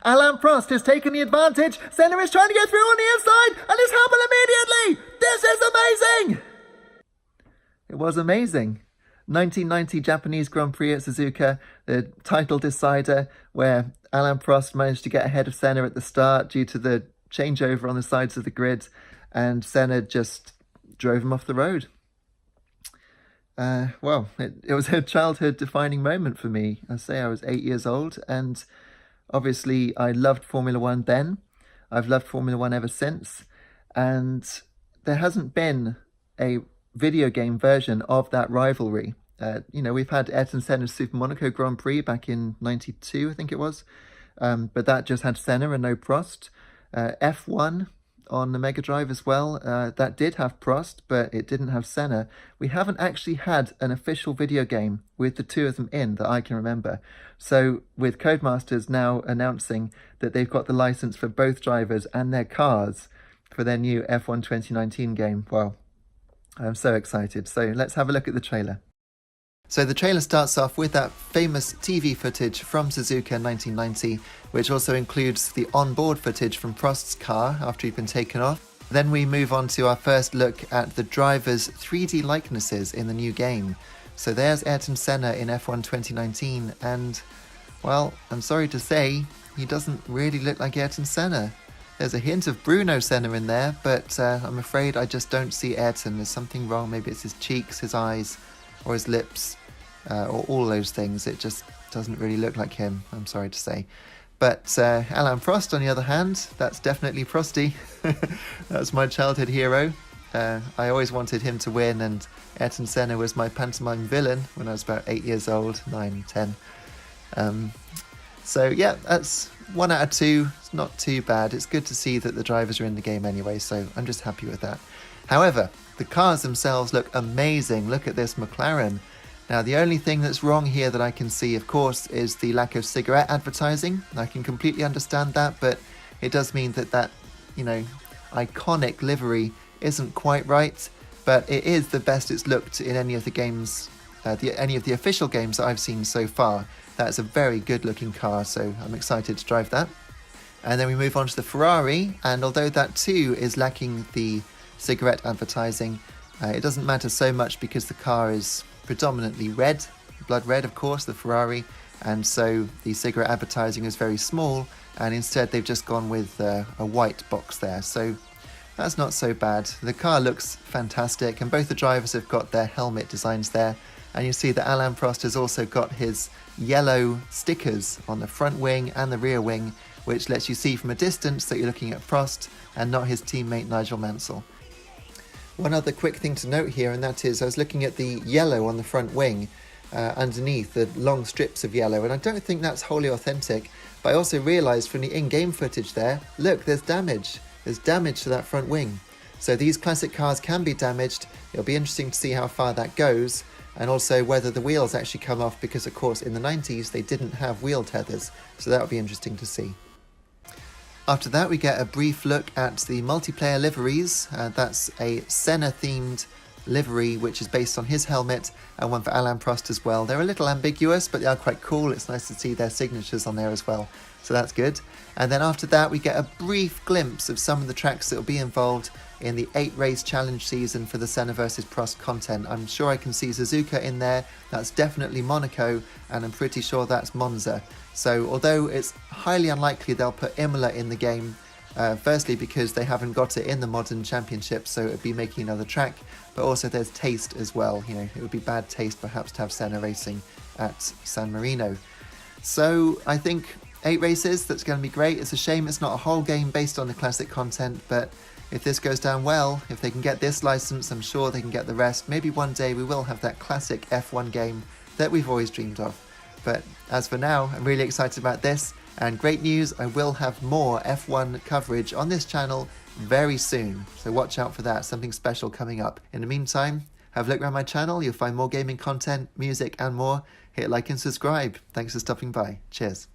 Alain Prost has taken the advantage. Senna is trying to get through on the inside and it's happened immediately. This is amazing. It was amazing. 1990 Japanese Grand Prix at Suzuka, the title decider, where Alain Prost managed to get ahead of Senna at the start due to the changeover on the sides of the grid, and Senna just drove him off the road. Well, it was a childhood defining moment for me. I say I was 8 years old, and obviously I loved Formula One then. I've loved Formula One ever since, and there hasn't been a video game version of that rivalry. We've had Ayrton Senna's Super Monaco Grand Prix back in 92, I think it was, but that just had Senna and no Prost. F1 on the Mega Drive as well, that did have Prost, but it didn't have Senna. We haven't actually had an official video game with the two of them in that I can remember. So with Codemasters now announcing that they've got the license for both drivers and their cars for their new F1 2019 game, well, I'm so excited. So let's have a look at the trailer. So the trailer starts off with that famous TV footage from Suzuka in 1990, which also includes the onboard footage from Prost's car after he'd been taken off. Then we move on to our first look at the drivers' 3D likenesses in the new game. So there's Ayrton Senna in F1 2019, and, well, I'm sorry to say, he doesn't really look like Ayrton Senna. There's a hint of Bruno Senna in there, but I'm afraid I just don't see Ayrton. There's something wrong. Maybe it's his cheeks, his eyes, or his lips, or all those things. It just doesn't really look like him, I'm sorry to say. But Alain Prost, on the other hand, that's definitely Prosty. That's my childhood hero. I always wanted him to win, and Ayrton Senna was my pantomime villain when I was about 8 years old, 9, 10. So yeah, that's 1 out of 2. It's not too bad. It's good to see that the drivers are in the game anyway, so I'm just happy with that. However, the cars themselves look amazing. Look at this McLaren. Now, the only thing that's wrong here that I can see, of course, is the lack of cigarette advertising. I can completely understand that, but it does mean that iconic livery isn't quite right, but it is the best it's looked in any of the games, any of the official games that I've seen so far. That's a very good looking car, so I'm excited to drive that. And then we move on to the Ferrari, and although that too is lacking the cigarette advertising, it doesn't matter so much because the car is predominantly red, blood red of course, the Ferrari, and so the cigarette advertising is very small, and instead they've just gone with a white box there, so that's not so bad. The car looks fantastic, and both the drivers have got their helmet designs there, and you see that Alain Prost has also got his yellow stickers on the front wing and the rear wing, which lets you see from a distance that you're looking at Prost and not his teammate Nigel Mansell. One other quick thing to note here, and that is I was looking at the yellow on the front wing underneath, the long strips of yellow, and I don't think that's wholly authentic, but I also realised from the in-game footage there, look, there's damage. There's damage to that front wing. So these classic cars can be damaged. It'll be interesting to see how far that goes, and also whether the wheels actually come off, because of course in the 90s they didn't have wheel tethers, so that'll be interesting to see. After that, we get a brief look at the multiplayer liveries. That's a Senna-themed livery, which is based on his helmet, and one for Alain Prost as well. They're a little ambiguous, but they are quite cool. It's nice to see their signatures on there as well, so that's good. And then after that, we get a brief glimpse of some of the tracks that will be involved in the 8-race challenge season for the Senna vs Prost content. I'm sure I can see Suzuka in there. That's definitely Monaco, and I'm pretty sure that's Monza. So although it's highly unlikely they'll put Imola in the game, firstly because they haven't got it in the modern championship, so it would be making another track, but also there's taste as well. You know, it would be bad taste perhaps to have Senna racing at San Marino. So I think 8 races, that's going to be great. It's a shame it's not a whole game based on the classic content, but if this goes down well, if they can get this license, I'm sure they can get the rest. Maybe one day we will have that classic F1 game that we've always dreamed of. But as for now, I'm really excited about this, and great news, I will have more F1 coverage on this channel very soon, so watch out for that, something special coming up. In the meantime, have a look around my channel, you'll find more gaming content, music and more. Hit like and subscribe. Thanks for stopping by. Cheers.